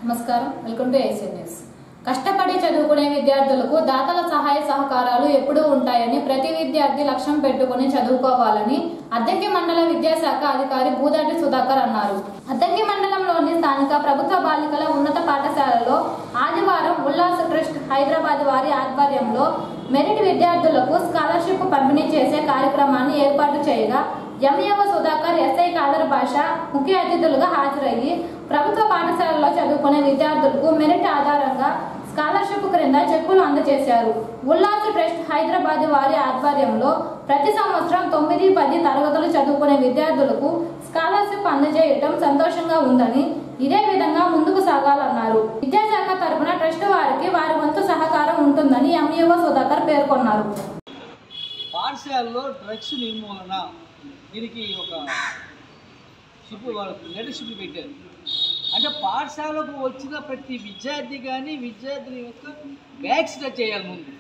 నమస్కారం, welcome to AC news. కష్టపడి చదువుకునే విద్యార్థులకు దాతల సహాయ సహకారాలు ఎప్పుడూ ఉంటాయని, ప్రతి విద్యార్థి లక్ష్యం పెట్టుకుని చదువుకోవాలని అద్దంకి మండల విద్యాశాఖ అధికారి బూదాటి సుధాకర్ అన్నారు. అద్దంకి మండలంలోని స్థానిక ప్రభుత్వ బాలికల ఉన్నత పాఠశాలలో ఆదివారం ఉల్లాస్ ట్రస్ట్ హైదరాబాద్ వారి ఆధ్వర్యంలో మెరిట్ విద్యార్థులకు స్కాలర్షిప్ పంపిణీ చేసే కార్యక్రమాన్ని ఏర్పాటు చేయగా ఎంఏఓ సుధాకర్, ఎస్ఐ కాదర్ భాష ముఖ్య అతిథులుగా హాజరయ్యి ప్రభుత్వ పాఠశాలలో చదువుకునే విద్యార్థులకు మెరిట్ ఆధారంగా స్కాలర్షిప్ క్రింద చెక్కులు అందజేశారు. ఉల్లాస్ ట్రస్ట్ హైదరాబాద్ వారి ఆధ్వర్యంలో ప్రతి సంవత్సరం 9-10 తరగతులు చదువుకునే విద్యార్థులకు స్కాలర్షిప్ అందజేయటం సంతోషంగా ఉందని, ఇదే విధంగా ముందుకు సాగాలన్నారు. విద్యాశాఖ తరఫున ట్రస్ట్ వారికి వారి వంతు సహకారం ఉంటుందని ఎంఏఓ సుధాకర్ పేర్కొన్నారు. పాఠశాలలో డ్రగ్స్ నిర్మూలన దీనికి ఒక లీడర్షిప్ పెట్టారు. అంటే పాఠశాలకు వచ్చిన ప్రతి విద్యార్థి కానీ విద్యార్థిని యొక్క బ్యాగ్స్ టచ్ చేయాలి. ముందు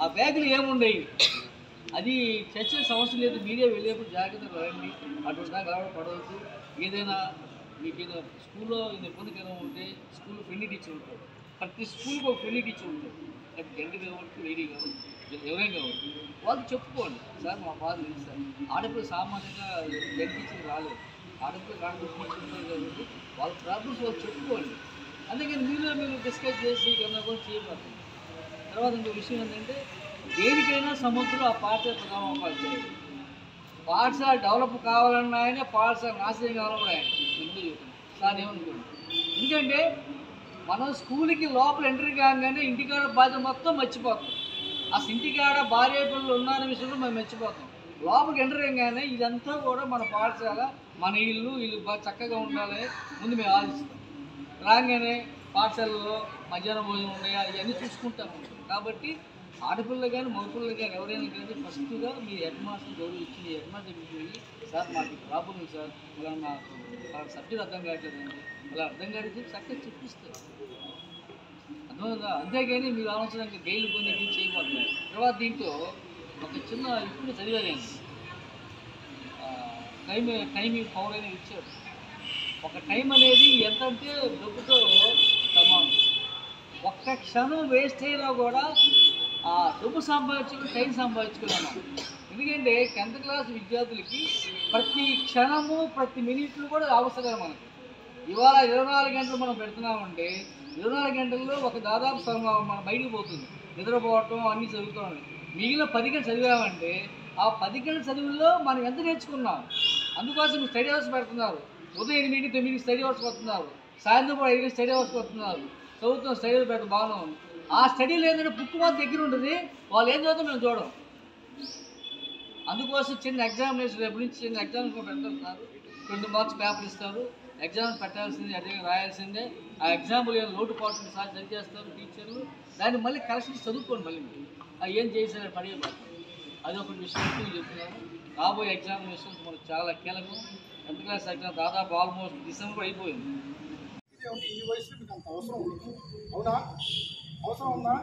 ఆ బ్యాగులు ఏముండేవి అది చర్చ సమస్య లేదు. మీరే వెళ్ళేప్పుడు జాగ్రత్తగా రండి, అటువంటి దాకా పడవద్దు. ఏదైనా మీకు స్కూల్లో ఇబ్బందికరం ఉంటే స్కూల్లో ఫ్రెండ్లీ టీచర్ ఉంటారు. ప్రతి స్కూల్కి ఒక ఫ్రెండ్లీ టీచర్ ఉంటారు. అది జెండర్ కావచ్చు, లేడీ కావచ్చు, ఎవరైనా కావచ్చు. వాళ్ళకి చెప్పుకోండి, సార్ మా బాధ లేదు సార్. ఆడపిల్ల సామాన్యంగా జెండర్ టీచర్ రాలేదు, ఆడపిల్ల టీచర్ కాబట్టి వాళ్ళ ప్రాబ్లమ్స్ వాళ్ళు చెప్పుకోండి. అందుకని మీరు డిస్కస్ చేసి కన్నా కూడా చేయబడుతుంది. తర్వాత ఇంకో విషయం ఏంటంటే, దేనికైనా సముద్రం ఆ పాఠశాల ప్రధానోపాలు చేయాలి. పాఠశాల డెవలప్ కావాలన్నా ఆయన, పాఠశాల నాశనం కావాలని కూడా ఆయన ముందు చెప్తున్నాను సార్ ఏమనుకోండి. ఎందుకంటే మనం స్కూల్కి లోపల ఎంట్రీ కాగానే ఇంటికాడ బాధ్యత మొత్తం మర్చిపోతాం. అసలు ఇంటికాడ భార్య పిల్లలు ఉన్నారనే విషయంలో మేము మర్చిపోతాం. లోపలికి ఎంట్రీ కాగానే ఇదంతా కూడా మన పాఠశాల, మన ఇల్లు బాగా చక్కగా ఉండాలి ముందు మేము ఆలోచిస్తాం. రాగానే పాఠశాలలో మధ్యాహ్నం భోజనం ఉన్నాయా ఇవన్నీ చూసుకుంటాము. కాబట్టి ఆడపిల్లలు కానీ మగపిల్లలు కానీ ఎవరైనా కానీ ఫస్ట్గా మీ హెడ్ మాస్టర్ గౌరవించి మీ హెడ్ మాస్టర్ వెళ్ళి, సార్ మాకు ప్రాబ్లం ఉంది సార్, ఇలా నాకు సబ్జెక్ట్ అర్థం కావట్లేదండి, అలా అర్థం కావట్లేదు చక్కగా చెప్పిస్తారు. అర్థమవుతుందా? అంతేగాని మీరు అనవసరంగా గైలు కొన్ని చేయబోతున్నారు. తర్వాత దీంట్లో ఒక చిన్న ఇప్పుడు చదివాను, టైమింగ్ పవర్ అనేది ఇచ్చాడు. ఒక టైం అనేది ఎంత అంటే డబ్బుతో సమానం. ఒక్క క్షణం వేస్ట్ అయినా కూడా ఆ డబ్బు సంపాదించుకుని టైం సంపాదించుకున్నాను. ఎందుకంటే 10th క్లాస్ విద్యార్థులకి ప్రతి క్షణము ప్రతి మినిట్లు కూడా అవసరం. మనకి ఇవాళ 24 గంటలు మనం పెడుతున్నామంటే 24 గంటల్లో ఒక దాదాపు మన బయటికి పోతుంది, నిద్రపోవటం అన్నీ చదువుతామని. మిగిలిన 10 గంటలు చదివామంటే ఆ 10 గంటల చదువుల్లో మనం ఎంత నేర్చుకున్నాం. అందుకోసం స్టడీ అవర్స్ పెడుతున్నారు. ఉదయం 8-9 స్టడీ అవర్స్ వస్తున్నారు, సాయంత్రం 5 స్టడీ అవర్స్ వస్తున్నారు. చదువుతున్న స్టడీ పెట్టడం బాగానే ఉంది. ఆ స్టడీలు ఏంటంటే బుక్ మాత్రం దగ్గర ఉంటుంది, వాళ్ళు ఏం చదువుతాం మేము చూడం. అందుకోసం చిన్న ఎగ్జామినేషన్ రేపు నుంచి చిన్న ఎగ్జామినేషన్ పెడతారు. 20 మార్క్స్ పేపర్ ఇస్తారు, ఎగ్జామ్ పెట్టాల్సిందే, అదే రాయాల్సిందే. ఆ ఎగ్జాంపుల్ ఏమైనా లోటుపాటు సార్ సరి చేస్తారు టీచర్లు, దాన్ని మళ్ళీ కరెక్షన్ చదువుకోండి. మళ్ళీ అది ఏం చేశారని పడేయబడతారు. అది ఒక విషయం చెప్తున్నాను. రాబోయే ఎగ్జామినేషన్స్ మనకు చాలా కీలకం. 10th క్లాస్ ఎగ్జామ్ దాదాపు ఆల్మోస్ట్ డిసెంబర్ అయిపోయింది. ఈ వయసులో మీకు అంత అవసరం ఉంది, అవునా? అవసరం ఉందా?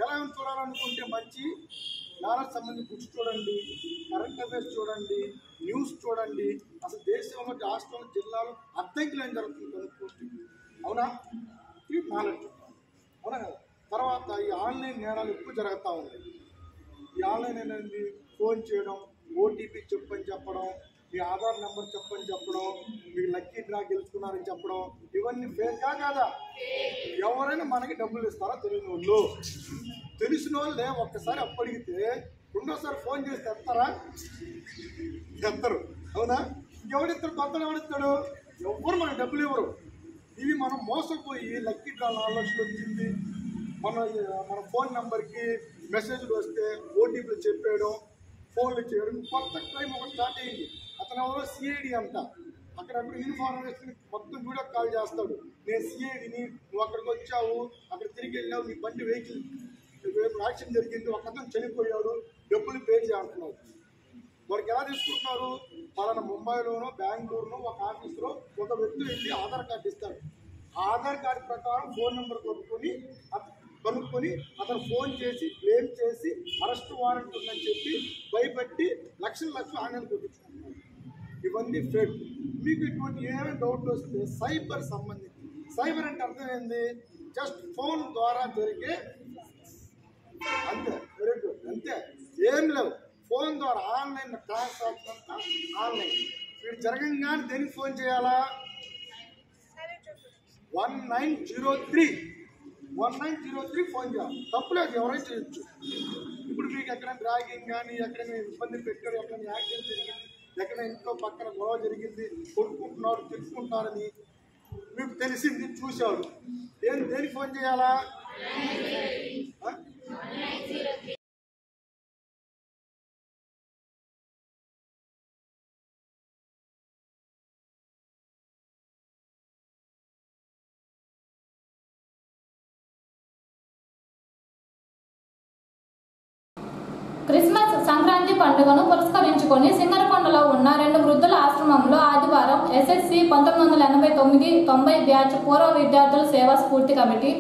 ఎలా చూడాలనుకుంటే మంచి నాలెడ్జ్ సంబంధించి బుక్స్ చూడండి, కరెంట్ అఫైర్స్ చూడండి, న్యూస్ చూడండి. అసలు దేశంలో, రాష్ట్రంలో, జిల్లాలో అద్దెంకులు ఏం జరుగుతుంది కనుక్కోండి, అవునా? ఈ నాలెడ్జ్, అవునా కదా? తర్వాత ఈ ఆన్లైన్ నేరాలు ఎక్కువ జరుగుతూ ఉన్నాయి. ఈ ఆన్లైన్ అనేది ఫోన్ చేయడం, ఓటీపీ చెప్పని చెప్పడం, మీ ఆధార్ నెంబర్ చెప్పని చెప్పడం, మీరు లక్కీ డ్రా గెలుచుకున్నారని చెప్పడం, ఇవన్నీ ఫేకా కాదా? ఎవరైనా మనకి డబ్బులు ఇస్తారా? తెలియని వాళ్ళు. తెలిసిన వాళ్ళే ఒక్కసారి అప్పడిగితే రెండోసారి ఫోన్ చేసి తెస్తారా? తెస్తారు, అవునా? ఎవడిస్తాడు? కొత్తలు ఎవడిస్తాడు? ఎవ్వరు మనకు డబ్బులు ఇవ్వరు. ఇవి మనం మోసపోయి లక్కీ డ్రా 4 లక్షలు వచ్చింది, మన ఫోన్ నెంబర్కి మెసేజ్లు వస్తే ఓటీపీలు చెప్పేయడం, ఫోన్లు చేయడం. కొత్త క్రైమ్ ఒకటి స్టార్ట్ అయ్యింది. అతను ఎవరో సిఐడి అంట, అక్కడప్పుడు ఇన్ఫార్మేషన్ మొత్తం వీడియో కాల్ చేస్తాడు. నేను సిఐడిని, నువ్వు అక్కడికి వచ్చావు, అక్కడ తిరిగి వెళ్ళావు, నీ బండి వెహికల్ యాక్సిడెంట్ జరిగింది, ఒక అతను చనిపోయాడు, డబ్బులు పే చేయాలంటున్నావు. వారికి ఎలా తీసుకుంటున్నారు? పలానా ముంబైలోనో బెంగళూరులో ఒక ఆఫీసులో ఒక వ్యక్తి వెళ్ళి ఆధార్ కార్డు ఇస్తాడు. ఆధార్ కార్డు ప్రకారం ఫోన్ నెంబర్ కనుక్కొని అతను ఫోన్ చేసి క్లెయిమ్ చేసి అరెస్ట్ వారెంట్ ఉందని చెప్పి భయపెట్టి లక్షలు ఆన్లైన్ కొట్టించుకుంటున్నారు. ఇవన్నీ ఫేక్. మీకు ఇటువంటి ఏమైనా డౌట్ వస్తే సైబర్ సంబంధించి సైబర్ అంటే అర్థం ఏంది? జస్ట్ ఫోన్ ద్వారా జరిగే అంతే. Very good. అంతే, ఏం లేవు. ఫోన్ ద్వారా ఆన్లైన్ ట్రాన్సాక్షన్ అంతా ఆన్లైన్. వీడు జరగంగానే దేనికి ఫోన్ చేయాలా? 1903 ఫోన్ చేయాలి. తప్పులేదు, ఎవరైనా చేయొచ్చు. ఇప్పుడు మీకు ఎక్కడైనా డ్రాగింగ్ కానీ, ఎక్కడైనా ఇబ్బంది పెట్టారు, ఎక్కడైనా యాక్సిడెంట్ జరిగింది, ఎక్కడైనా ఇంట్లో పక్కన గొడవ జరిగింది, కొట్టుకుంటున్నాడు, తెలుసుకుంటారని మీకు తెలిసింది, చూశాడు, దేనికి ఫోన్ చేయాలా? క్రిస్మస్ సంక్రాంతి పండుగను పురస్కరించుకొని సింగరకొండలో ఉన్న 2 వృద్ధుల ఆశ్రమంలో ఆదివారం ఎస్ఎస్సి 1989-90 బ్యాచ్ పూర్వ విద్యార్థుల సేవా స్ఫూర్తి కమిటీ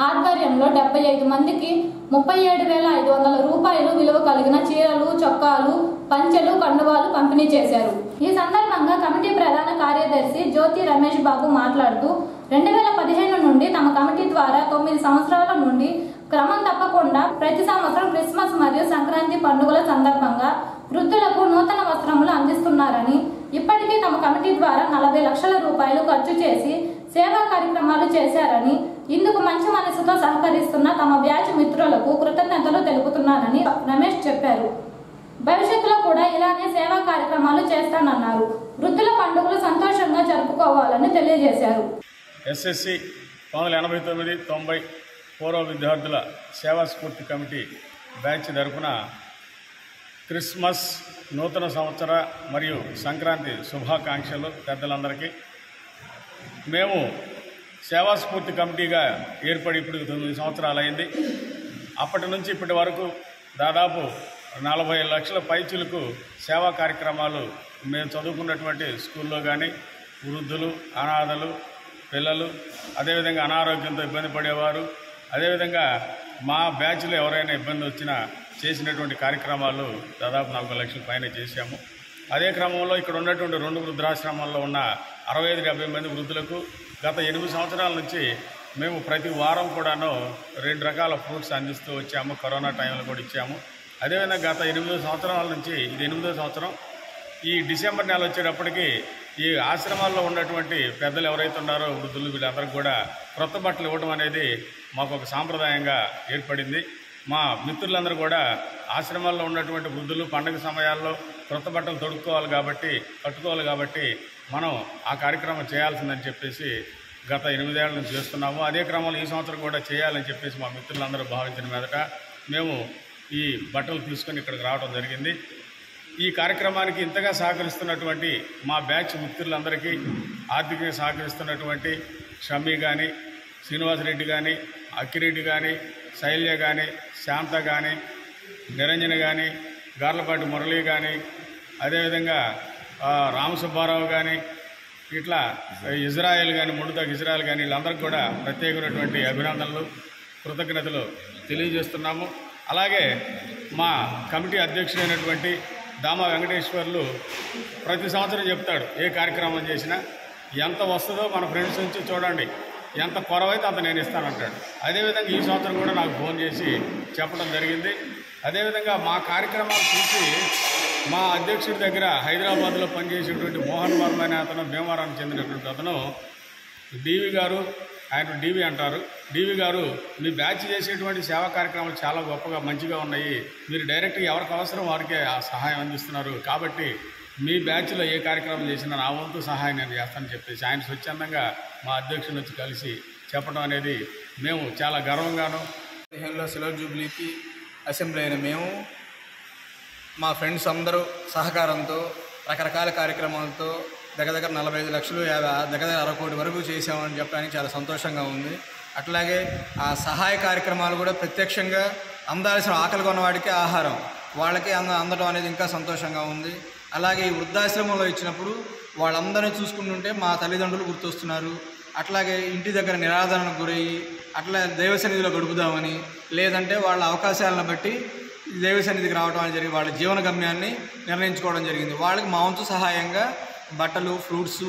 ఆధ్వర్యంలో 75 మందికి 37,500 రూపాయలు విలువ కలిగిన చీరలు, చొక్కాలు, పంచెలు, కండువాలు పంపిణీ చేశారు. ఈ సందర్భంగా కమిటీ ప్రధాన కార్యదర్శి జ్యోతి రమేష్ బాబు మాట్లాడుతూ 2015 నుండి తమ కమిటీ ద్వారా 9 సంవత్సరాల నుండి క్రమం తప్పకుండా ప్రతి సంవత్సరం క్రిస్మస్ మరియు సంక్రాంతి పండుగల సందర్భంగా వృద్ధులకు నూతన వస్త్రములు అందిస్తున్నారని, ఇప్పటికీ తమ కమిటీ ద్వారా 40 లక్షల రూపాయలు ఖర్చు చేసి సేవా కార్యక్రమాలు చేశారని, ఇందుకు మంచి మనసుతో సహకరిస్తున్న తమ బ్యాచ్ మిత్రులకు కృతజ్ఞతలు తెలుపుతున్నానని రమేష్ చెప్పారు. భవిష్యత్తులో కూడా ఇలానే సేవా కార్యక్రమాలు చేస్తానన్నారు. వృద్ధుల పండుగలు సంతోషంగా జరుపుకోవాలని తెలియజేశారు. ఎస్ఎస్సి 1989-90 పూర్వ విద్యార్థుల సేవా స్ఫూర్తి కమిటీ బ్యాచ్ తరపున క్రిస్మస్, నూతన సంవత్సర మరియు సంక్రాంతి శుభాకాంక్షలు పెద్దలందరికీ. మేము సేవా స్ఫూర్తి కమిటీగా ఏర్పడి ఇప్పుడు 9 సంవత్సరాలు అయింది. అప్పటి నుంచి ఇప్పటి వరకు దాదాపు 40 లక్షల పైచులకు సేవా కార్యక్రమాలు మేము చదువుకున్నటువంటి స్కూల్లో కానీ, వృద్ధులు, అనాథలు, పిల్లలు, అదేవిధంగా అనారోగ్యంతో ఇబ్బంది పడేవారు, అదేవిధంగా మా బ్యాచ్లో ఎవరైనా ఇబ్బంది వచ్చినా చేసినటువంటి కార్యక్రమాలు దాదాపు 40 లక్షల పైన చేశాము. అదే క్రమంలో ఇక్కడ ఉన్నటువంటి 2 వృద్ధాశ్రమాల్లో ఉన్న 65-70 మంది వృద్ధులకు గత 8 సంవత్సరాల నుంచి మేము ప్రతి వారం కూడాను 2 రకాల ఫ్రూట్స్ అందిస్తూ వచ్చాము. కరోనా టైంలో కూడా ఇచ్చాము. అదేవిధంగా గత 8 సంవత్సరాల నుంచి ఇది 8వ సంవత్సరం. ఈ డిసెంబర్ నెల వచ్చేటప్పటికి ఈ ఆశ్రమాల్లో ఉన్నటువంటి పెద్దలు ఎవరైతే ఉన్నారో వృద్ధులు వీళ్ళందరికీ కూడా క్రొత్త బట్టలు ఇవ్వడం అనేది మాకు ఒక సాంప్రదాయంగా ఏర్పడింది. మా మిత్రులందరూ కూడా ఆశ్రమాల్లో ఉన్నటువంటి వృద్ధులు పండుగ సమయాల్లో క్రొత్త బట్టలు కట్టుకోవాలి కాబట్టి మనం ఆ కార్యక్రమం చేయాల్సిందని చెప్పేసి గత 8 ఏళ్ల నుంచి చేస్తున్నాము. అదే క్రమంలో ఈ సంవత్సరం కూడా చేయాలని చెప్పేసి మా మిత్రులందరూ భావించిన మీదట మేము ఈ బట్టలు తీసుకొని ఇక్కడికి రావడం జరిగింది. ఈ కార్యక్రమానికి ఇంతగా సహకరిస్తున్నటువంటి మా బ్యాచ్ మిత్రులందరికీ, ఆర్థికంగా సహకరిస్తున్నటువంటి షమ్మి కానీ, శ్రీనివాసరెడ్డి కానీ, అక్కిరెడ్డి కానీ, శైల్య కానీ, శాంత కానీ, నిరంజన కానీ, గార్లపాటి మురళి కానీ, అదేవిధంగా రామసుబ్బారావు కానీ, ఇట్లా ఇజ్రాయెల్ కానీ, ముడుతాకు ఇజ్రాయెల్ కానీ, వీళ్ళందరికీ కూడా ప్రత్యేకమైనటువంటి అభినందనలు, కృతజ్ఞతలు తెలియజేస్తున్నాము. అలాగే మా కమిటీ అధ్యక్షుడైనటువంటి దామా వెంకటేశ్వర్లు ప్రతి సంవత్సరం చెప్తాడు, ఏ కార్యక్రమం చేసినా ఎంత వస్తుందో మన ఫ్రెండ్స్ నుంచి చూడండి, ఎంత కొరవైతే అంత నేను ఇస్తానంటాడు. అదేవిధంగా ఈ సంవత్సరం కూడా నాకు ఫోన్ చేసి చెప్పడం జరిగింది. అదేవిధంగా మా కార్యక్రమాలు చూసి మా అధ్యక్షుడి దగ్గర హైదరాబాద్లో పనిచేసేటువంటి మోహన్ వర్మ అనే అతను, భీమవరానికి చెందినటువంటి అతను, డివి గారు, ఆయన డివి అంటారు, డివి గారు మీ బ్యాచ్ చేసేటువంటి సేవా కార్యక్రమాలు చాలా గొప్పగా మంచిగా ఉన్నాయి, మీరు డైరెక్ట్గా ఎవరికి అవసరం వారికే ఆ సహాయం అందిస్తున్నారు, కాబట్టి మీ బ్యాచ్లో ఏ కార్యక్రమం చేసినా నా వంతు సహాయం నేను చేస్తానని చెప్పేసి ఆయన స్వచ్ఛందంగా మా అధ్యక్షుని వచ్చి కలిసి చెప్పడం అనేది మేము చాలా గర్వంగాను. 15లో సిల్వర్ జూబ్లీకి అసెంబ్లీ అయిన మేము మా ఫ్రెండ్స్ అందరూ సహకారంతో రకరకాల కార్యక్రమాలతో దగ్గర 45 లక్షలు, దగ్గర 60 కోటి వరకు చేసామని చెప్పడానికి చాలా సంతోషంగా ఉంది. అట్లాగే ఆ సహాయ కార్యక్రమాలు కూడా ప్రత్యక్షంగా అందాల్సిన ఆకలి కొన్నవాడికి ఆహారం వాళ్ళకి అందడం అనేది ఇంకా సంతోషంగా ఉంది. అలాగే ఈ వృద్ధాశ్రమంలో ఇచ్చినప్పుడు వాళ్ళందరినీ చూసుకుంటుంటే మా తల్లిదండ్రులు గుర్తొస్తున్నారు. అట్లాగే ఇంటి దగ్గర నిరాదరణకు గురయ్యి అట్లా దైవ సన్నిధిలో గడుపుదామని, లేదంటే వాళ్ళ అవకాశాలను బట్టి దైవ సన్నిధికి రావడం అని జరిగి వాళ్ళ జీవన గమ్యాన్ని నిర్ణయించుకోవడం జరిగింది. వాళ్ళకి మా వంతు సహాయంగా బట్టలు, ఫ్రూట్స్,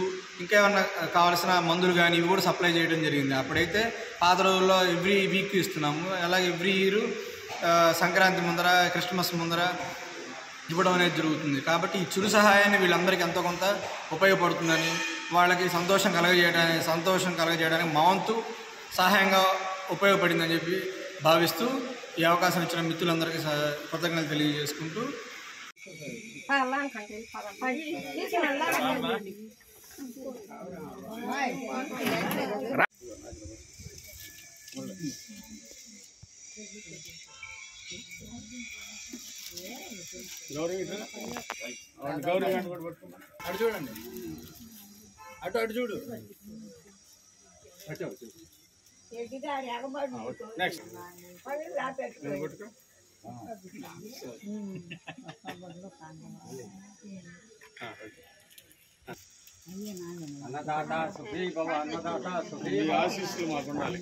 ఇంకా ఏమన్నా కావాల్సిన మందులు కానీ ఇవి కూడా సప్లై చేయడం జరిగింది. అప్పుడైతే పాత రోజుల్లో ఎవ్రీ వీక్ ఇస్తున్నాము, అలాగే ఎవ్రీ ఇయర్ సంక్రాంతి ముందర క్రిస్మస్ ముందర ఇవ్వడం అనేది జరుగుతుంది. కాబట్టి ఈ చిరు సహాయాన్ని వీళ్ళందరికీ ఎంతో కొంత ఉపయోగపడుతుందని, వాళ్ళకి సంతోషం కలగజేయడానికి మా వంతు సహాయంగా ఉపయోగపడిందని చెప్పి భావిస్తూ ఈ అవకాశం ఇచ్చిన మిత్రులందరికీ కృతజ్ఞతలు తెలియజేసుకుంటూ అటు చూడండి, అటు చూడు. నెక్స్ట్ అన్నదాత సుఖీ భవ, అన్నదాత సుఖీ ఈ ఆశీస్సులు మాకు ఉండాలి.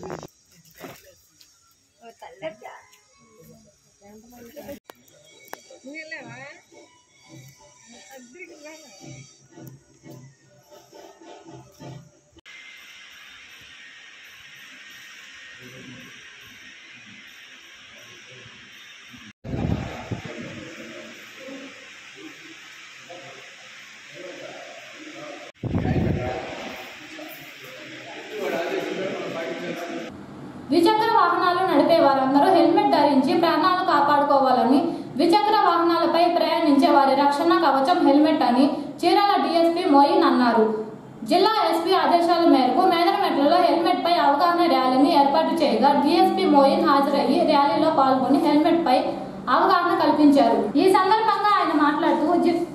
ద్విచక్ర వాహనాలు నడిపే వారందరూ హెల్మెట్ ధరించి ప్రాణాలు కాపాడుకోవాలని, ద్విచక్ర వాహనాలపై ప్రయాణించే వారి రక్షణ కవచం హెల్మెట్ అని చీరాల డీఎస్పీ మోయిన్ అన్నారు. జిల్లా ఎస్పీ ఆదేశాల మేరకు మేదరమెట్లలో హెల్మెట్ పై అవగాహన ర్యాలీని ఏర్పాటు చేయగా డీఎస్పీ మోయిన్ హాజరయ్యి ర్యాలీలో పాల్గొని హెల్మెట్ పై అవగాహన కల్పించారు. ఈ సందర్భంగా ఆయన మాట్లాడుతూ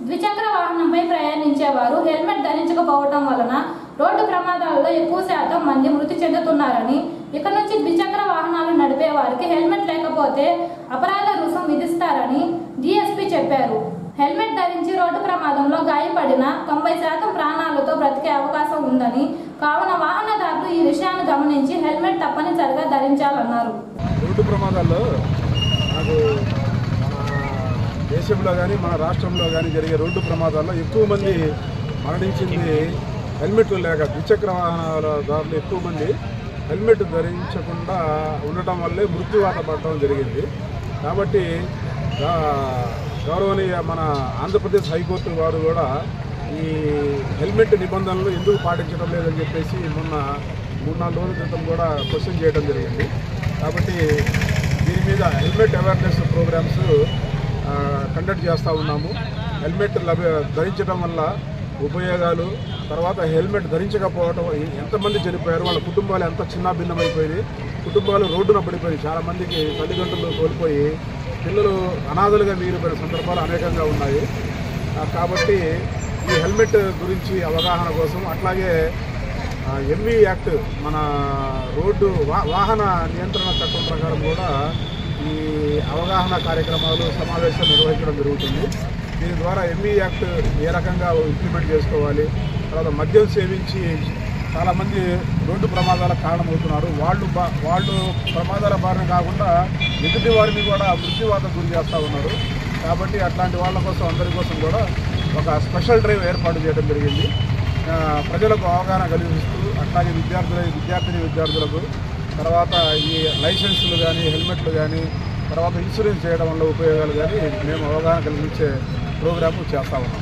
ద్విచక్ర వాహనంపై ప్రయాణించే వారు హెల్మెట్ ధరించకపోవడం వలన రోడ్డు ప్రమాదాలలో ఎక్కువ శాతం మంది మృతి చెందుతున్నారని, ఇక నుంచి ద్విచక్ర వాహనాలు నడిపే వారికి హెల్మెట్ లేకపోతే అపరాధ రుసుం విధిస్తారని డీఎస్పీ చెప్పారు. హెల్మెట్ ధరించి రోడ్డు ప్రమాదంలో గాయపడిన 90% ప్రాణాలతో బ్రతికే అవకాశం ఉందని, కావున వాహనదారులు ఈ విషయాన్ని గమనించి హెల్మెట్ తప్పనిసరిగా ధరించాలన్నారు. రోడ్డు ప్రమాదాల్లో నాకు దేశంలో కానీ మన రాష్ట్రంలో కానీ జరిగే రోడ్డు ప్రమాదాల్లో ఎక్కువ మంది మరణించింది హెల్మెట్లు లేక. ద్విచక్ర వాహనాలదారులు ఎక్కువ మంది హెల్మెట్ ధరించకుండా ఉండటం వల్లే మృత్యువాత పడటం జరిగింది. కాబట్టి గౌరవనీయ మన ఆంధ్రప్రదేశ్ హైకోర్టు వారు కూడా ఈ హెల్మెట్ నిబంధనలు ఎందుకు పాటించడం లేదని చెప్పేసి మొన్న 3-4 రోజుల క్రితం కూడా క్వశ్చన్ చేయడం జరిగింది. కాబట్టి దీని మీద హెల్మెట్ అవేర్నెస్ ప్రోగ్రామ్స్ కండక్ట్ చేస్తూ ఉన్నాము. హెల్మెట్ ధరించడం వల్ల ఉపయోగాలు, తర్వాత హెల్మెట్ ధరించకపోవడం ఎంతమంది చనిపోయారు, వాళ్ళ కుటుంబాలు ఎంత చిన్నాభిన్నమైపోయినాయి, కుటుంబాలు రోడ్డున పడిపోయి చాలామందికి తల్లిదండ్రులు కోల్పోయి పిల్లలు అనాథలుగా మిగిలిపోయిన సందర్భాలు అనేకంగా ఉన్నాయి. కాబట్టి ఈ హెల్మెట్ గురించి అవగాహన కోసం, అట్లాగే ఎంవీ యాక్ట్ మన రోడ్డు వాహన నియంత్రణ చట్టం ప్రకారం కూడా ఈ అవగాహన కార్యక్రమాలు సమావేశాలు నిర్వహించడం జరుగుతుంది. దీని ద్వారా ఎంవీ యాక్ట్ ఏ రకంగా ఇంప్లిమెంట్ చేసుకోవాలి, తర్వాత మద్యం సేవించి చాలామంది రోడ్డు ప్రమాదాలకు కారణమవుతున్నారు, వాళ్ళు ప్రమాదాల బారిన కాకుండా ఎదుటి వారిని కూడా మృత్యువాత గురి చేస్తూ ఉన్నారు. కాబట్టి అట్లాంటి వాళ్ళ కోసం అందరి కోసం కూడా ఒక స్పెషల్ డ్రైవ్ ఏర్పాటు చేయడం జరిగింది. ప్రజలకు అవగాహన కలిగిస్తూ, అట్లాగే విద్యార్థులకు తర్వాత ఈ లైసెన్సులు కానీ హెల్మెట్లు కానీ తర్వాత ఇన్సూరెన్స్ చేయడం వల్ల ఉపయోగాలు కానీ మేము అవగాహన కలిగించే ప్రోగ్రాము చేస్తూ ఉన్నాం.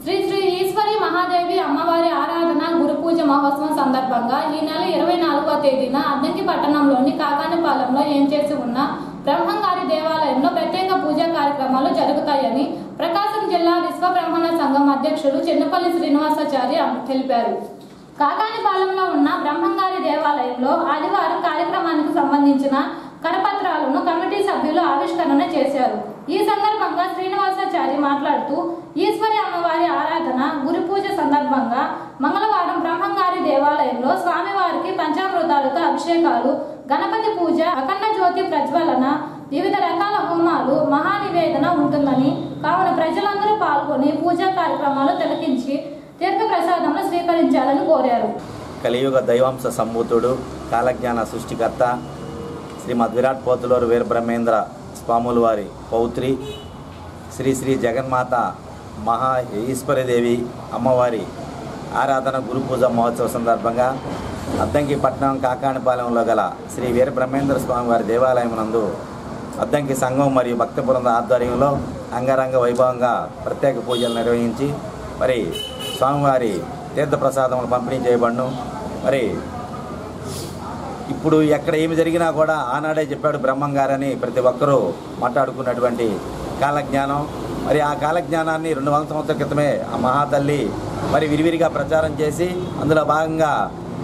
శ్రీ శ్రీ ఈశ్వరి మహాదేవి అమ్మవారి ఆరాధన గురు పూజ మహోత్సవం సందర్భంగా ఈ నెల 24వ తేదీన అద్దంకి పట్టణంలోని కాకానిపాలెంలో ఏం చేసి ఉన్న బ్రహ్మంగారి దేవాలయంలో ప్రత్యేక పూజా కార్యక్రమాలు జరుగుతాయని ప్రకాశం జిల్లా విశ్వ బ్రహ్మణ సంఘం అధ్యక్షులు చెన్నపల్లి శ్రీనివాసాచారి తెలిపారు. కాకానిపాలెంలో ఉన్న బ్రహ్మంగారి దేవాలయంలో ఆదివారం కార్యక్రమానికి సంబంధించిన కరపత్రాలను కమిటీ సభ్యులు ఆవిష్కరణ చేశారు. ఈ సందర్భంగా శ్రీనివాసాచారి మాట్లాడుతూ ఈశ్వరి అమ్మవారి ఆరాధన గురు పూజ సందర్భంగా మంగళవారం బ్రహ్మంగారి దేవాలయంలో స్వామివారికి పంచామృతాలతో అభిషేకాలు, గణపతి పూజ, అఖండ జ్యోతి ప్రజ్వలన, వివిధ రకాల హోమాలు, మహానివేదన ఉంటుందని, కావున ప్రజలందరూ పాల్గొని పూజా కార్యక్రమాలు తిలకించి తీర్థ ప్రసాదంలో స్వీకరించాలని కోరారు. కలియుగ దైవాంశ సంభూతుడు, కాలజ్ఞాన సృష్టికర్త శ్రీమద్ విరాట్ పోతులూరు వీరబ్రహ్మేంద్ర స్వాముల వారి పౌత్రి శ్రీ శ్రీ జగన్మాత మహా ఈశ్వరీదేవి అమ్మవారి ఆరాధన గురు పూజ మహోత్సవ సందర్భంగా అద్దంకి పట్టణం కాకానిపాలెంలో గల శ్రీ వీరబ్రహ్మేంద్ర స్వామి వారి దేవాలయం నందు అద్దంకి సంఘం మరియు భక్త బృంద ఆధ్వర్యంలో అంగరంగ వైభవంగా ప్రత్యేక పూజలు నిర్వహించి మరి స్వామివారి తీర్థప్రసాదములు పంపిణీ చేయబడును. మరి ఇప్పుడు ఎక్కడ ఏమి జరిగినా కూడా ఆనాడే చెప్పాడు బ్రహ్మంగారని ప్రతి ఒక్కరూ మాట్లాడుకున్నటువంటి కాలజ్ఞానం. మరి ఆ కాలజ్ఞానాన్ని 200 సంవత్సరాల క్రితమే ఆ మహాతల్లి మరి విరివిరిగా ప్రచారం చేసి అందులో భాగంగా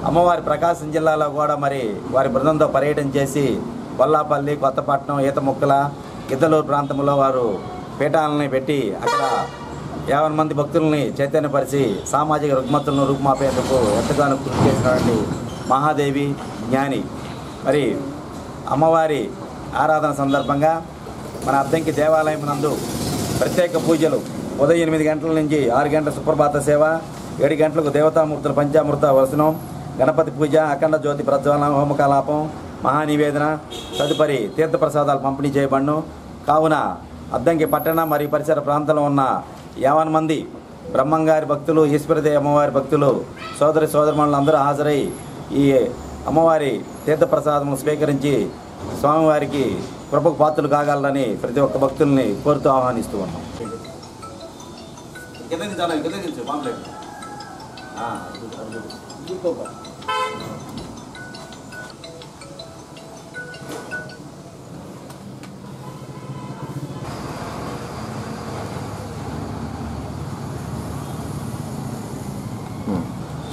అమ్మవారి ప్రకాశం జిల్లాలో కూడా మరి వారి బృందంతో పర్యటన చేసి వల్లాపల్లి, కొత్తపట్నం, ఈతముక్కల, గిద్దలూరు ప్రాంతంలో వారు పీఠాలని పెట్టి అక్కడ 50 మంది భక్తుల్ని చైతన్యపరిచి సామాజిక రుగ్మతులను రూపుమాపేందుకు ఎంతగానో కృషి చేసినటువంటి మహాదేవి జ్ఞాని. మరి అమ్మవారి ఆరాధన సందర్భంగా మన అద్దంకి దేవాలయం నందు ప్రత్యేక పూజలు ఉదయం 8 గంటల నుంచి 6 గంటల సుప్రభాత సేవ, 7 గంటలకు దేవతామూర్తుల పంచామృత వసనం, గణపతి పూజ, అఖండ జ్యోతి ప్రజ్వలన, హోమకలాపం, మహానివేదన తదుపరి తీర్థప్రసాదాలు పంపిణీ చేయబడును. కావున అద్దంకి పట్టణ మరియు పరిసర ప్రాంతంలో ఉన్న 50 మంది బ్రహ్మంగారి భక్తులు, ఈశ్వరదేవి అమ్మవారి భక్తులు, సోదరి సోదరుమణులు అందరూ హాజరై ఈ అమ్మవారి తీర్థప్రసాదము స్వీకరించి స్వామివారికి కృపకు పాత్రలు కాగలరని ప్రతి ఒక్క భక్తుల్ని కోరుతూ ఆహ్వానిస్తూ ఉన్నాం.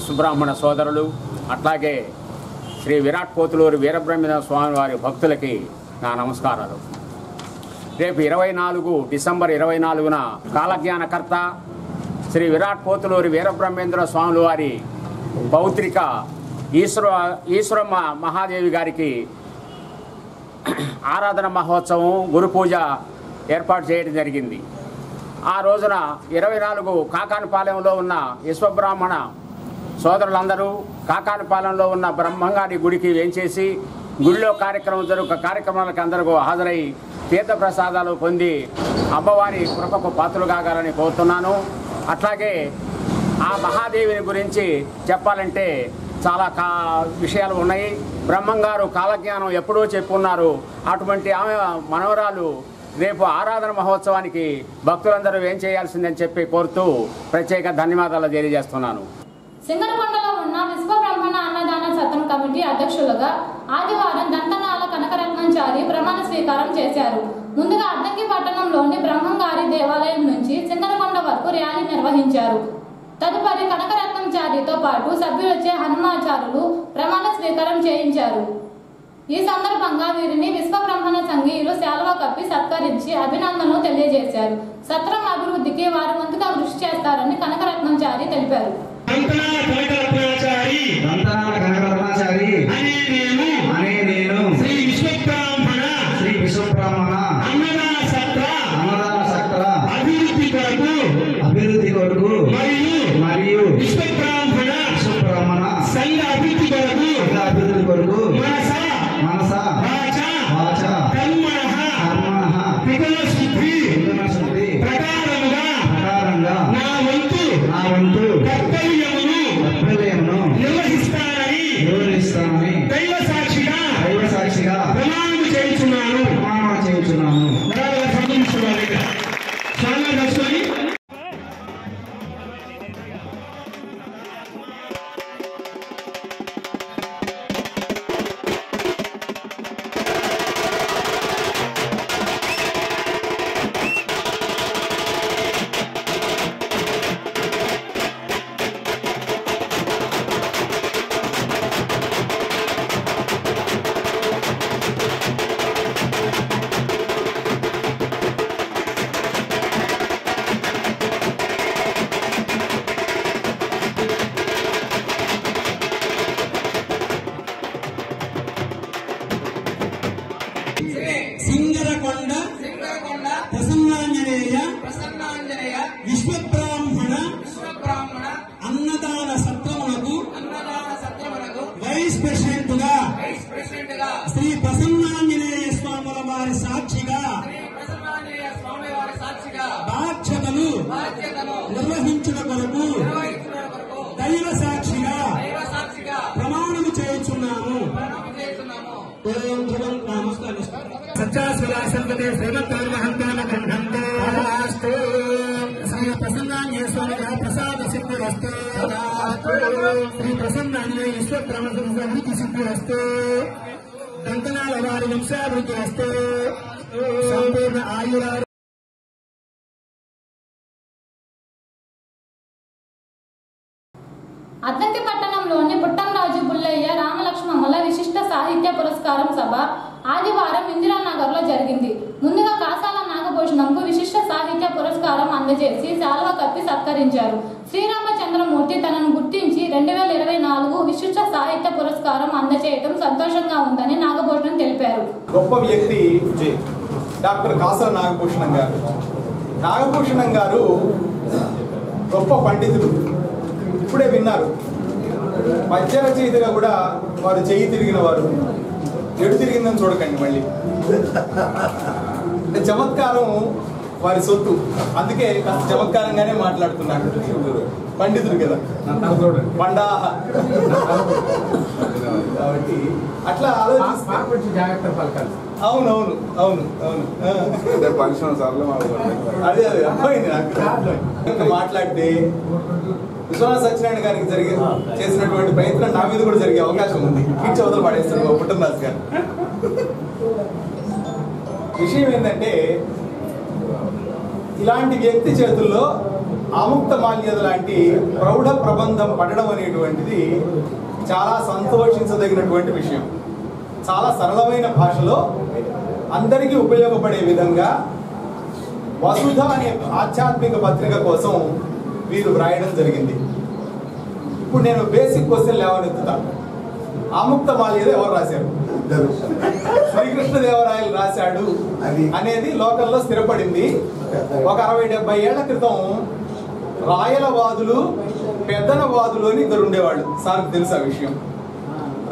సుబ్రహ్మణ సోదరులు, అట్లాగే శ్రీ విరాట్ పోతులూరు వీరబ్రహ్మేంద్ర స్వామి వారి భక్తులకి నా నమస్కారాలు. రేపు డిసెంబర్ 24న కాలజ్ఞానకర్త శ్రీ విరాట్ పోతులూరు వీరబ్రహ్మేంద్ర స్వాముల వారి పౌత్రిక ఈశ్వరమ్మ మహాదేవి గారికి ఆరాధన మహోత్సవం, గురు పూజ ఏర్పాటు చేయడం జరిగింది. ఆ రోజున 24 కాకానిపాలెంలో ఉన్న విశ్వబ్రాహ్మణ సోదరులందరూ కాకానిపాలెంలో ఉన్న బ్రహ్మంగారి గుడికి వేంచేసి గుడిలో కార్యక్రమాలకు అందరూ హాజరై తీర్థప్రసాదాలు పొంది అమ్మవారి కృపకు పాత్రలు కాగాలని కోరుతున్నాను. అట్లాగే ఆ మహాదేవిని గురించి చెప్పాలంటే చాలా విషయాలు ఉన్నాయి. బ్రహ్మంగారు కాలజ్ఞానం ఎప్పుడూ చెప్పున్నారు. అటువంటి ఆమె మనవరాలు రేపు ఆరాధన మహోత్సవానికి భక్తులందరూ ఏం చేయాల్సిందని చెప్పి కోరుతూ ప్రత్యేక ధన్యవాదాలు తెలియజేస్తున్నాను. సింగరకొండలో ఉన్న విశ్వ బ్రహ్మణ అన్నదాన సత్రం కమిటీ అధ్యక్షులుగా ఆదివారం దంతనాల కనకరత్నంచారి ప్రమాణ స్వీకారం చేశారు. ముందుగా అద్దంకి పట్టణంలోని బ్రహ్మంగారి దేవాలయం నుంచి సింగరకొండ వరకు ర్యాలీ నిర్వహించారు. తదుపరి కనకరత్నంచారితో పాటు సభ్యులచే హనుమాచారులు ప్రమాణ స్వీకారం చేయించారు. ఈ సందర్భంగా వీరిని విశ్వ బ్రహ్మణ సంఘీయులు శాలువా కప్పి సత్కరించి అభినందనలు తెలియజేశారు. సత్రం అభివృద్ధికి వారు వంతుగా కృషి చేస్తారని కనకరత్నంచారి తెలిపారు. శ్రీ విశ్వబ్రాహ్మణ అన్నదాన సత్ర అభివృద్ధి కొరకు మరియు విశ్వబ్రాహ్మణ సంఘ అభివృద్ధి కొరకు మనస వాచ కర్మణః త్రిగుణ శుద్ధి ప్రకారముగా నా వంతు కర్తవ్యమును నిర్వహిస్తానని దైవ సాక్షిగా ప్రమాణం చేయించున్నాను. వైస్ ప్రెసిడెంట్ గా శ్రీ ప్రసన్నాంజనేయ స్వాముల వారి సాక్షిగా బాధ్యతలు నిర్వహించిన కొరకు దైవ సాక్షిగా ప్రమాణము చేయుచున్నాము. సత్యాశ్వరాశంపతే శ్రీమత్మహంతానఖండంతో శ్రీ ప్రసన్నాంజనేయ స్వామి ప్రసాద సిద్ధిరస్తు. శ్రీ ప్రసన్నాంజనేయ ఈశ్వరబ్రహ్మసంహితి సిద్ధిరస్తు. దంతనాల వారి వంశాభివృద్ధి వస్తు. సంపూర్ణ ఆయుర అద్దంకి పట్టణంలోని పుట్టంరాజు బుల్లయ్య రామలక్ష్మమ్మల విశిష్ట సాహిత్య పురస్కారం సభ ఆదివారం ఇందిరానగర్లో జరిగింది. ముందుగా కాసాల నాగభూషణంకు విశిష్ట సాహిత్య పురస్కారం అందజేసి శాల్వ కప్పి సత్కరించారు. శ్రీరామచంద్రమూర్తి తనను గుర్తించి 2024 విశిష్ట సాహిత్య పురస్కారం అందజేయడం సంతోషంగా ఉందని నాగభూషణం తెలిపారు. గొప్ప వ్యక్తి డాక్టర్ కాసాల నాగభూషణం గారు. నాగభూషణం గారు గొప్ప పండితుడు. ఇప్పుడే విన్నారు, పద్య రచయితగా కూడా వారు చెయ్యి తిరిగిన వారు. ఎడు తిరిగిందని చూడకండి మళ్ళీ. అంటే చమత్కారం వారి సొత్తు, అందుకే కాస్త చమత్కారంగానే మాట్లాడుతున్నారు. పండితుడు కదా, పండా. కాబట్టి అట్లా ఆలోచిస్తే అవునవును అవును అవును అదే అదే అర్థమైంది నాకు. మాట్లాడితే విశ్వనాథ సత్యనారాయణ గారికి చేసినటువంటి ప్రయత్నం నా మీద కూడా జరిగే అవకాశం ఉంది. కించి అవతల పడేస్తారు పుట్టంరాజు గారు. విషయం ఏంటంటే, ఇలాంటి వ్యక్తి చేతుల్లో ఆముక్త మాల్యద లాంటి ప్రౌఢ ప్రబంధం పడడం అనేటువంటిది చాలా సంతోషించదగినటువంటి విషయం. చాలా సరళమైన భాషలో అందరికీ ఉపయోగపడే విధంగా వసుధ అనే ఆధ్యాత్మిక పత్రిక కోసం వీరు వ్రాయడం జరిగింది. ఇప్పుడు నేను బేసిక్ క్వశ్చన్ లేవనెత్తుతాను. ఆముక్త మాల్యద ఎవరు రాశారు? శ్రీకృష్ణదేవరాయలు రాశాడు అనేది లోకల్లో స్థిరపడింది. ఒక 60-70 ఏళ్ల క్రితం రాయలవాదులు పెద్దనవాదులు అని ఇద్దరు ఉండేవాళ్ళు. సార్కి తెలుసు ఆ విషయం.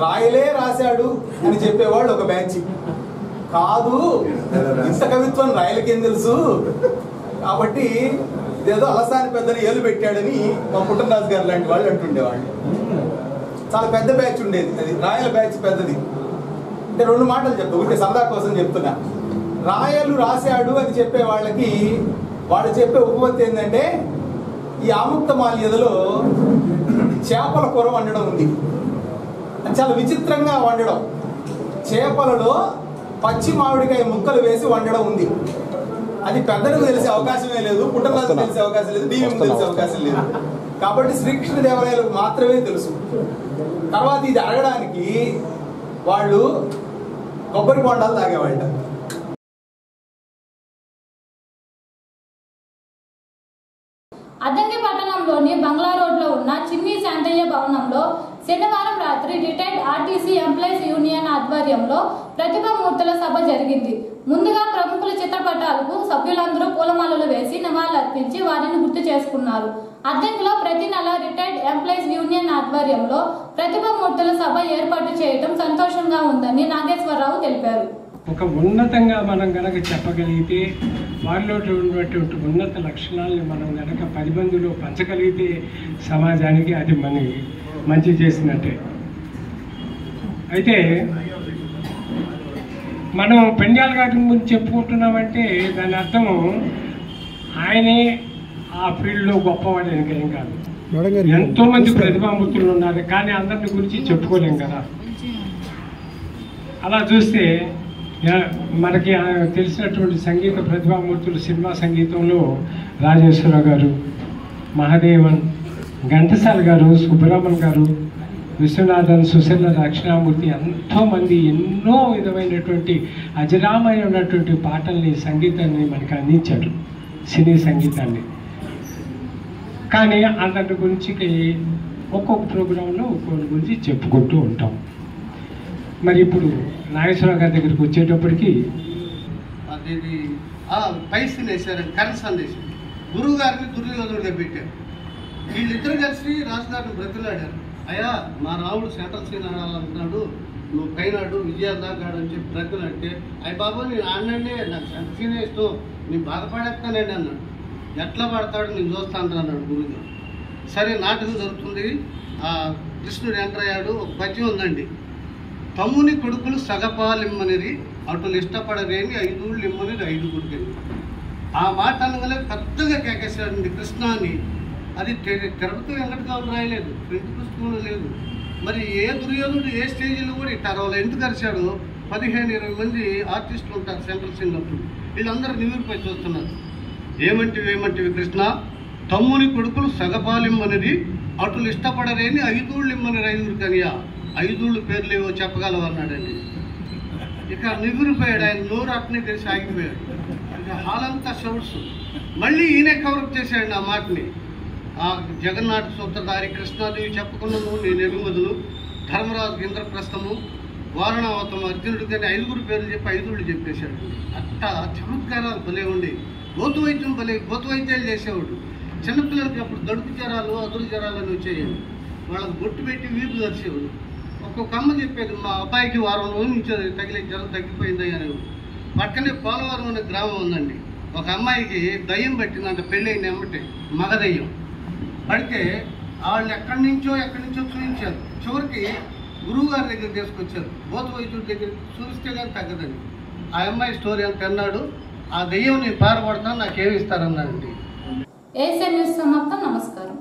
రాయలే రాశాడు అని చెప్పేవాళ్ళు ఒక బ్యాచ్. కాదు, ఇంత కవిత్వం రాయలకేం తెలుసు, కాబట్టి ఏదో అలసాని పెద్దని ఏలు పెట్టాడని మా పుట్టంరాజు గారు లాంటి వాళ్ళు అంటుండేవాళ్ళు. చాలా పెద్ద బ్యాచ్ ఉండేది అది. రాయల బ్యాచ్ పెద్దది. అంటే 2 మాటలు చెప్తా, ఒకటి సరదా కోసం చెప్తున్నా. రాయలు రాశాడు అని చెప్పే వాళ్ళకి వాళ్ళు చెప్పే ఉపపత్తి ఏంటంటే, ఈ ఆముక్త మాల్యదలో చేపల కూర వండడం ఉంది. చాలా విచిత్రంగా వండడం. చేపలలో పచ్చి మామిడికాయ ముక్కలు వేసి వండడం ఉంది. అది పెద్దలకు తెలిసే అవకాశమే లేదు, పుట్టరాజుకు తెలిసే అవకాశం లేదు, డిఎం తెలిసే అవకాశం లేదు. కాబట్టి శ్రీకృష్ణదేవరాయలకు మాత్రమే తెలుసు. తర్వాత ఇది అడగడానికి వాళ్ళు కొబ్బరి బొండాలు తాగేవాళ్ళ. అద్దంకి పట్టణంలోని బంగ్లా రోడ్లో ఉన్న చిన్ని శాంతయ్య భవనంలో శనివారం రాత్రి రిటైర్డ్ ఆర్టీసీ ఎంప్లాయీస్ యూనియన్ ఆధ్వర్యంలో ప్రతిభామూర్తుల సభ జరిగింది. ముందుగా ప్రముఖుల చిత్రపటాలకు సభ్యులందరూ పూలమాలలు వేసి నివాళులర్పించి వారిని గుర్తు చేసుకున్నారు. అద్దంకిలో ప్రతి నెల రిటైర్డ్ ఎంప్లాయీస్ యూనియన్ ఆధ్వర్యంలో ప్రతిభామూర్తుల సభ ఏర్పాటు చేయడం సంతోషంగా ఉందని నాగేశ్వరరావు తెలిపారు. ఒక ఉన్నతంగా మనం గనక చెప్పగలిగితే, వారిలో ఉన్నటువంటి ఉన్నత లక్షణాలను మనం గనక 10 మందిలో పంచగలిగితే సమాజానికి అది మనకి మంచి చేసినట్టే. అయితే మనం పెండ్యాల గారి గురించి చెప్పుకుంటున్నామంటే దాని అర్థం ఆయనే ఆ ఫీల్డ్లో గొప్పవాడు ఇంకేం కాదు. ఎంతోమంది ప్రతిభామూర్తులు ఉన్నారు, కానీ అందరిని గురించి చెప్పుకోలేం కదా. అలా చూస్తే మనకి తెలిసినటువంటి సంగీత ప్రతిభామూర్తులు సినిమా సంగీతంలో రాజేశ్వరరావు గారు, మహాదేవన్, ఘంటసాల గారు, సుబ్రహ్మణ్యం గారు, విశ్వనాథన్, సుశీల, దక్షిణామూర్తి, ఎంతోమంది ఎన్నో విధమైనటువంటి అజరామైనటువంటి పాటల్ని, సంగీతాన్ని మనకి అందించారు, సినీ సంగీతాన్ని. కానీ అందరి గురించి ఒక్కొక్క ప్రోగ్రాంలో ఒక్కొక్కరి గురించి చెప్పుకుంటూ ఉంటాం. మరి ఇప్పుడు నాగేశ్వరరావు గారి దగ్గరికి వచ్చేటప్పటికి అది పైసలు వేశారండి, కరెంట్ సందేశం గురువు గారిని దుర్యోధనుడిగా పెట్టారు. వీళ్ళిద్దరు కలిసి రాజుగారిని బ్రతిలాడారు. అయ్యా మా రాముడు సెంట్రల్ సీన్ ఆడాలనుకున్నాడు, నువ్వు పైనాడు విజయదాకాడు అని చెప్పి ప్రక్కనంటే అయ్యి బాబు నేను ఆడినండి, నాకు సెంట్రల్ సీనే ఇష్టం, నేను బాధపడేస్తానండి అన్నాడు. ఎట్లా పడతాడు నేను చూస్తాను అన్నాడు గురుగారు. సరే నాటకం జరుగుతుంది. ఆ కృష్ణుడు ఎంటర్ అయ్యాడు. ఒక పద్యం ఉందండి, తమ్ముని కొడుకులు సగపాలిమ్మనిది అటులు ఇష్టపడలేని 5 ఊళ్ళు ఇమ్మనిది 5 కొడుకుని. ఆ మాట అనగానే పెద్దగా కేకేశాడండి కృష్ణాన్ని. అది తిరుపతి వెంకటరావు రాయలేదు, ఫ్రెంచ్ పుస్తకంలో లేదు. మరి ఏ దుర్యోధనుడు ఏ స్టేజీలో కూడా ఇట్టారు ఎందుకు అరిశాడు? 15-20 మంది ఆర్టిస్టులు ఉంటారు సెంట్రల్ సీన్లప్పుడు, వీళ్ళందరూ నిమిరిపోయి చూస్తున్నారు. ఏమంటివి కృష్ణ, తమ్ముని కొడుకులు సగపాలిమ్మనిది అటులు ఇష్టపడలేని 5 ఊళ్ళు ఇమ్మని 5 కనియా, 5 ఊళ్ళు పేర్లు ఏవో చెప్పగలవు అన్నాడండి. ఇక నిగురిపోయాడు ఆయన, నోరు అట్నే తెలిసి ఆగిపోయాడు. ఇక హాల్ అంతా షౌట్స్. మళ్ళీ ఈయనే కవరప్ చేశాడు ఆ మాటని. ఆ జగన్నాథ సూత్రధారి కృష్ణాదేవి చెప్పకుండా నేను ఎగుమదులు, ధర్మరాజు ఇంద్రప్రస్థము, వారణావతము, అర్జునుడికి అని 5 పేర్లు చెప్పి 5 ఊళ్ళు చెప్పేశాడు. అట్టా చమత్కారాలు భలే ఉండే. గోతు వైద్యాలు చేసేవాడు. చిన్నపిల్లలకి అప్పుడు దడుపు జ్వరాలు, అదురు జ్వరాలు అని వచ్చేయండి. వాళ్ళకి బొట్టు పెట్టి వీపు దర్చేవాడు. ఒక్కొక్క అమ్మ చెప్పేది, మా అబ్బాయికి వారం రోజుల నుంచి తగిలే జ్వరం తగ్గిపోయింది అనేవాడు. పక్కనే పోలవరం అనే గ్రామం ఉందండి. ఒక అమ్మాయికి దయ్యం పట్టిందంట, పెళ్ళైన ఎమ్మటే మగ దయ్యం పడితే వాళ్ళు ఎక్కడి నుంచో చూపించారు. చివరికి గురువు గారి దగ్గర తీసుకొచ్చారు. బోధ వైద్యుడి దగ్గర చూపిస్తే కానీ తగ్గదని. ఆ అమ్మాయి స్టోరీ అంత అన్నాడు. ఆ దెయ్యం నేను పారపడతాను, నాకేమి ఇస్తారన్నాడండి. ఏసీ న్యూస్ సమాప్తం. నమస్కారం.